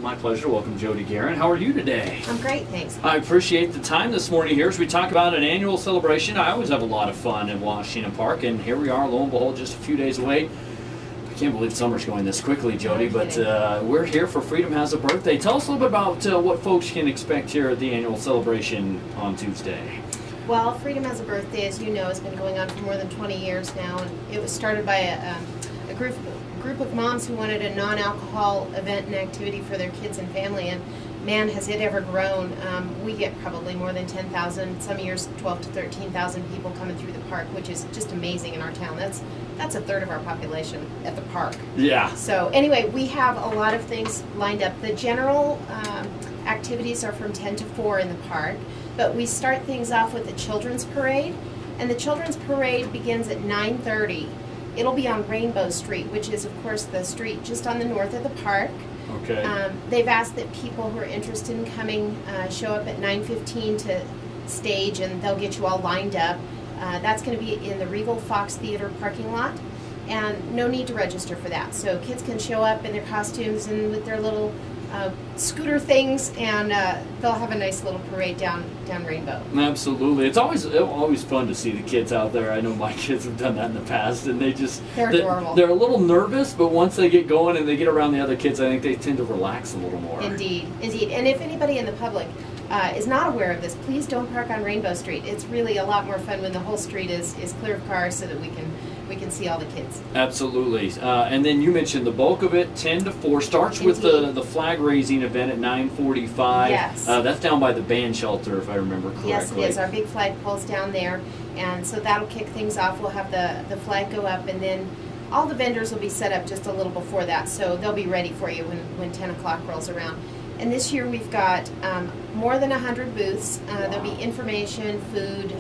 My pleasure. Welcome, Jodi Guerin. How are you today? I'm great, thanks. I appreciate the time this morning here as we talk about an annual celebration. I always have a lot of fun in Washington Park, and here we are, lo and behold, just a few days away. I can't believe summer's going this quickly, Jodi, but we're here for Freedom Has a Birthday. Tell us a little bit about what folks can expect here at the annual celebration on Tuesday. Well, Freedom Has a Birthday, as you know, has been going on for more than 20 years now, and it was started by a group of moms who wanted a non-alcohol event and activity for their kids and family, and man, has it ever grown. We get probably more than 10,000, some years 12 to 13,000 people coming through the park, which is just amazing in our town. That's a third of our population at the park. Yeah. So anyway, we have a lot of things lined up. The general activities are from 10 to 4 in the park, but we start things off with the Children's Parade, and the Children's Parade begins at 9:30. It'll be on Rainbow Street, which is, of course, the street just on the north of the park. Okay. They've asked that people who are interested in coming show up at 9:15 to stage, and they'll get you all lined up. That's going to be in the Regal Fox Theater parking lot, and no need to register for that. So kids can show up in their costumes and with their little scooter things, and they'll have a nice little parade down Rainbow. Absolutely. It's always fun to see the kids out there. I know my kids have done that in the past, and they're adorable. They're a little nervous, but once they get going and they get around the other kids, I think they tend to relax a little more. Indeed, indeed. And if anybody in the public is not aware of this, please don't park on Rainbow Street. It's really a lot more fun when the whole street is clear of cars so that we can see all the kids. Absolutely. And then you mentioned the bulk of it, 10 to 4, starts with the flag raising event at 9:45. Yes. That's down by the band shelter, if I remember correctly. Yes, it is. Our big flagpole's down there, and so that'll kick things off. We'll have the flag go up, and then all the vendors will be set up just a little before that, so they'll be ready for you when 10 o'clock rolls around. And this year we've got more than 100 booths. There'll be information, food,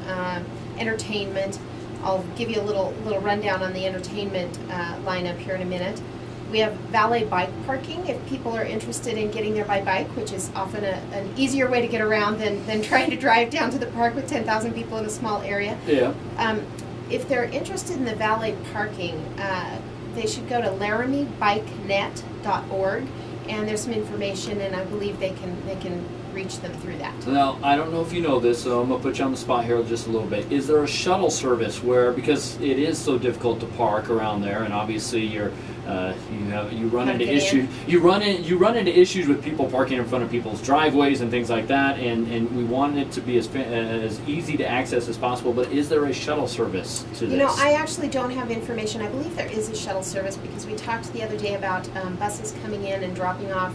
entertainment. I'll give you a little rundown on the entertainment lineup here in a minute. We have valet bike parking if people are interested in getting there by bike, which is often an easier way to get around than trying to drive down to the park with 10,000 people in a small area. Yeah. If they're interested in the valet parking, they should go to laramie.youtube.org, and there's some information, and I believe they can reach them through that. Now, I don't know if you know this, so I'm going to put you on the spot here just a little bit. Is there a shuttle service where, because it is so difficult to park around there, and obviously you run into issues with people parking in front of people's driveways and things like that, and we want it to be as easy to access as possible, but is there a shuttle service to this? You know, I actually don't have information. I believe there is a shuttle service because we talked the other day about buses coming in and dropping off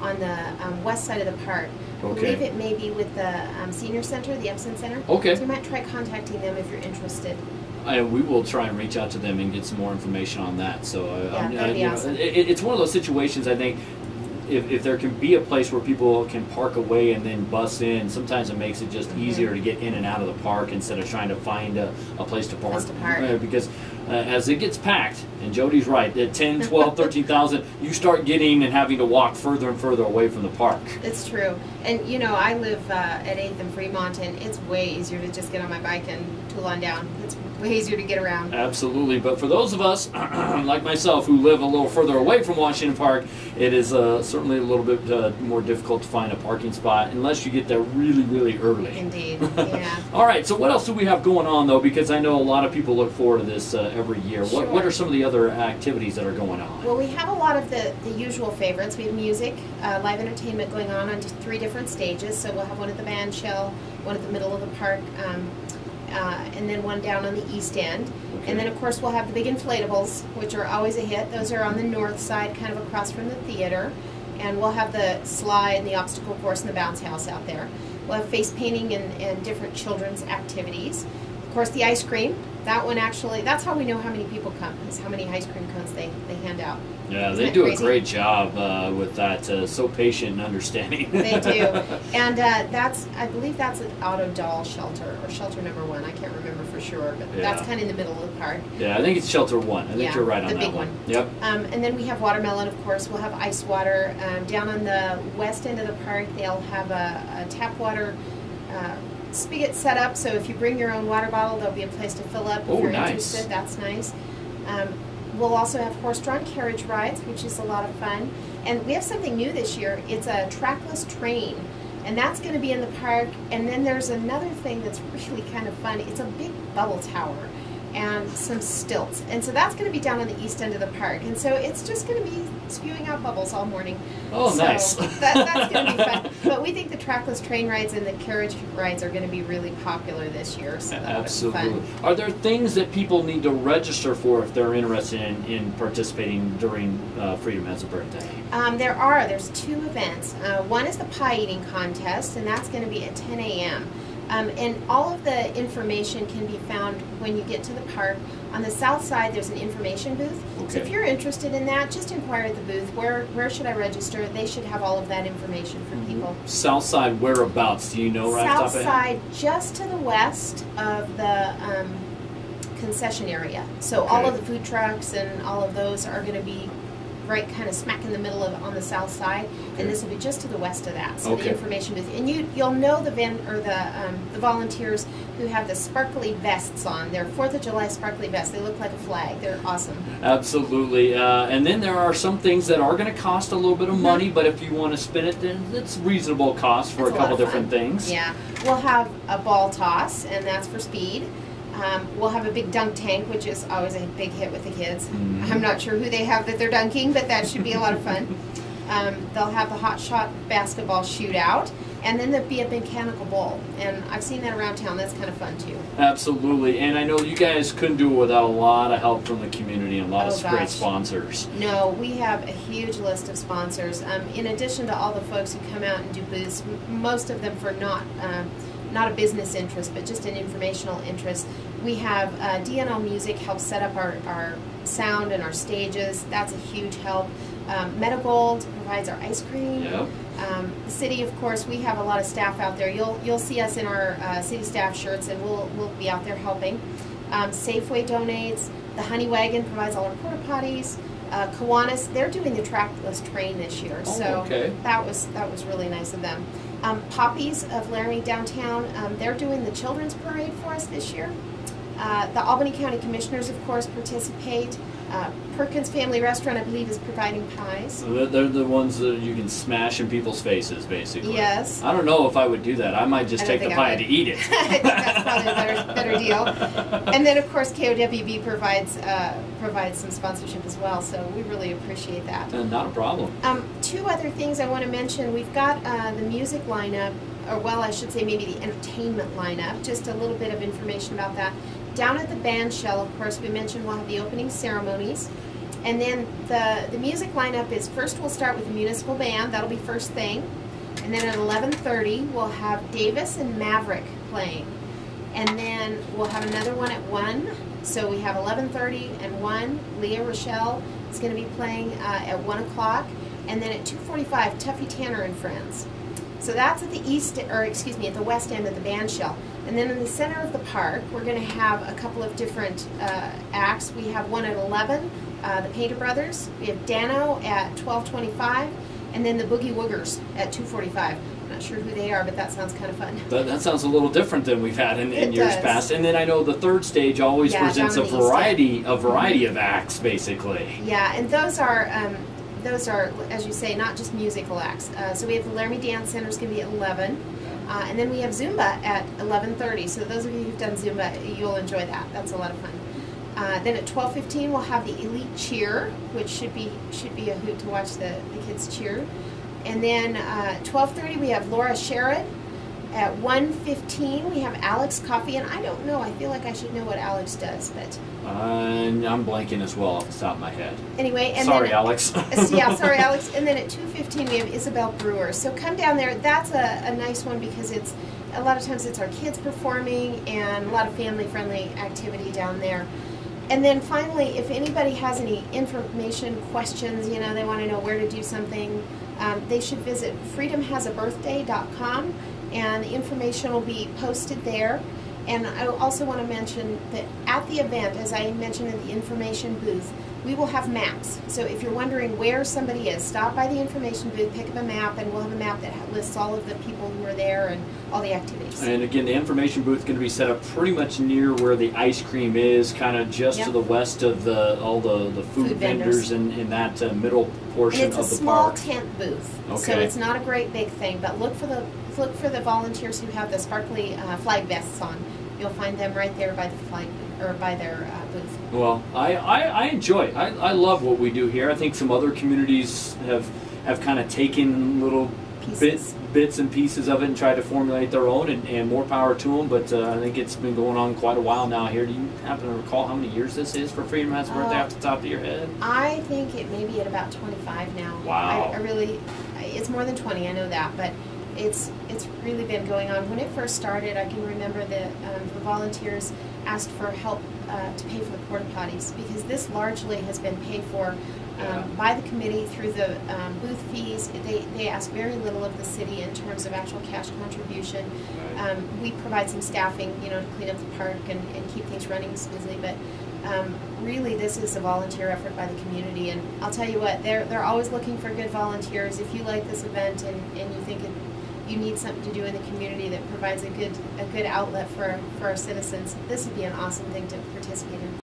on the west side of the park. Okay. I believe it may be with the senior center, the Epson Center. Okay. So you might try contacting them if you're interested. We will try and reach out to them and get some more information on that. So that'd be awesome. It's one of those situations, I think, if there can be a place where people can park away and then bus in, sometimes it makes it just easier to get in and out of the park instead of trying to find a place to park. Because as it gets packed, and Jodi's right, at 10, 12, 13,000, you start getting and having to walk further and further away from the park. It's true. And you know, I live at 8th and Fremont, and it's way easier to just get on my bike and tool on down. It's way easier to get around. Absolutely. But for those of us, like myself, who live a little further away from Washington Park, it is certainly a little bit more difficult to find a parking spot unless you get there really, really early. Indeed, yeah. All right, so what else do we have going on, though? Because I know a lot of people look forward to this every year. Sure. What are some of the other activities that are going on? Well, we have a lot of the usual favorites. We have music, live entertainment going on just 3 different stages. So we'll have one at the band shell, one at the middle of the park, and then one down on the east end. Okay. And then, of course, we'll have the big inflatables, which are always a hit. Those are on the north side, kind of across from the theater. And we'll have the slide and the obstacle course and the bounce house out there. We'll have face painting and different children's activities. Of course, the ice cream. That one actually, that's how we know how many people come, is how many ice cream cones they hand out. Yeah, Isn't they do crazy? a great job with that, so patient and understanding. They do. And I believe that's an auto doll shelter, or shelter number 1. I can't remember for sure, but that's kind of in the middle of the park. Yeah, I think it's shelter 1. I think you're right on that big one. one. Yep. And then we have watermelon, of course. We'll have ice water. Down on the west end of the park, they'll have a tap water spigot set up, so if you bring your own water bottle, there'll be a place to fill up if you're interested. That's nice. We'll also have horse-drawn carriage rides, which is a lot of fun. And we have something new this year. It's a trackless train, and that's going to be in the park. And then there's another thing that's really kind of fun. It's a big bubble tower and some stilts, and so that's going to be down on the east end of the park, and so it's just going to be spewing out bubbles all morning. Oh, so nice. That's going to be fun. But we think the trackless train rides and the carriage rides are going to be really popular this year, so Absolutely. Be fun. Are there things that people need to register for if they're interested in participating during Freedom Has a Birthday? There's 2 events. One is the pie eating contest, and that's going to be at 10 a.m. And all of the information can be found when you get to the park. On the south side, there's an information booth. Okay. So if you're interested in that, just inquire at the booth. Where should I register? They should have all of that information for people. South side, whereabouts? Do you know right off the top of South side, just to the west of the concession area. So all of the food trucks and all of those are going to be right kind of smack in the middle of on the south side, and this will be just to the west of that. So the information booth, and you'll know the volunteers who have the sparkly vests on. They're 4th of July sparkly vests. They look like a flag. They're awesome. Absolutely. And then there are some things that are going to cost a little bit of money, but if you want to spend it, then it's reasonable cost for a couple different things. Yeah, we'll have a ball toss, and that's for speed. We'll have a big dunk tank, which is always a big hit with the kids. I'm not sure who they have that they're dunking, but that should be a lot of fun. They'll have the hot shot basketball shootout, and then there'll be a mechanical bull. And I've seen that around town. That's kind of fun, too. Absolutely. And I know you guys couldn't do it without a lot of help from the community and a lot of great sponsors. No, we have a huge list of sponsors. In addition to all the folks who come out and do booths, most of them for not a business interest, but just an informational interest. We have DNL Music helps set up our sound and our stages. That's a huge help. Metagold provides our ice cream. Yep. The city, of course, we have a lot of staff out there. You'll see us in our city staff shirts, and we'll be out there helping. Safeway donates. The Honey Wagon provides all our porta potties. Kiwanis, they're doing the trackless train this year, so that was really nice of them. Poppies of Laramie Downtown, they're doing the children's parade for us this year. The Albany County Commissioners, of course, participate. Perkins Family Restaurant, I believe, is providing pies. They're the ones that you can smash in people's faces, basically. Yes. I don't know if I would do that. I might just take the pie to eat it. I think that's probably a better deal. And then, of course, KOWB provides some sponsorship as well, so we really appreciate that. Not a problem. 2 other things I want to mention. We've got the music lineup, or well, I should say maybe the entertainment lineup, just a little bit of information about that. Down at the band shell, of course, we mentioned we'll have the opening ceremonies. And then the music lineup is, first we'll start with the municipal band. That'll be first thing. And then at 11:30, we'll have Davis and Maverick playing. And then we'll have another one at 1. So we have 11:30 and 1. Leah Rochelle is going to be playing at 1 o'clock. And then at 2:45, Tuffy Tanner and Friends. So that's at the at the west end of the band shell. And then in the center of the park, we're going to have a couple of different acts. We have one at 11, the Painter Brothers. We have Dano at 12:25, and then the Boogie Woogers at 2:45. I'm not sure who they are, but that sounds kind of fun. That sounds a little different than we've had in years past. And then I know the third stage always presents a variety of acts, basically. Yeah, and those are, as you say, not just musical acts. So we have the Laramie Dance Center is going to be at 11. And then we have Zumba at 11:30. So those of you who've done Zumba, you'll enjoy that. That's a lot of fun. Then at 12:15, we'll have the Elite Cheer, which should be a hoot to watch the kids cheer. And then 12:30, we have Laura Sherrod. At 1:15, we have Alex Coffee, and I don't know. I feel like I should know what Alex does, but I'm blanking as well off the top of my head. Anyway, and sorry, then, Alex. Yeah, sorry, Alex. And then at 2:15, we have Isabel Brewer. So come down there. That's a nice one because it's a lot of times it's our kids performing and a lot of family-friendly activity down there. And then finally, if anybody has any information, questions, they want to know where to do something, they should visit freedomhasabirthday.com, and the information will be posted there. And I also want to mention that at the event, as I mentioned in the information booth, we will have maps. So if you're wondering where somebody is, stop by the information booth, pick up a map, and we'll have a map that lists all of the people who are there and all the activities. And again, the information booth is going to be set up pretty much near where the ice cream is, kind of just to the west of all the food vendors in that middle portion of the park. It's a small tent booth, okay. So it's not a great big thing. But look for the volunteers who have the sparkly flag vests on. You'll find them right there by the flag or by their booth. Well, I enjoy it. I love what we do here. I think some other communities have kind of taken little bits and pieces of it and tried to formulate their own, and more power to them. But I think it's been going on quite a while now here. Do you happen to recall how many years this is for Freedom House birthday off the top of your head? I think it may be at about 25 now. Wow. It's more than 20, I know that, but it's really been going on. When it first started, I can remember the volunteers asked for help to pay for the porta potties, because this largely has been paid for by the committee through the booth fees. They ask very little of the city in terms of actual cash contribution. Right. We provide some staffing, to clean up the park and keep things running smoothly, but really this is a volunteer effort by the community. And I'll tell you what, they're always looking for good volunteers. If you like this event and you think you need something to do in the community that provides a good outlet for our citizens, this would be an awesome thing to participate in.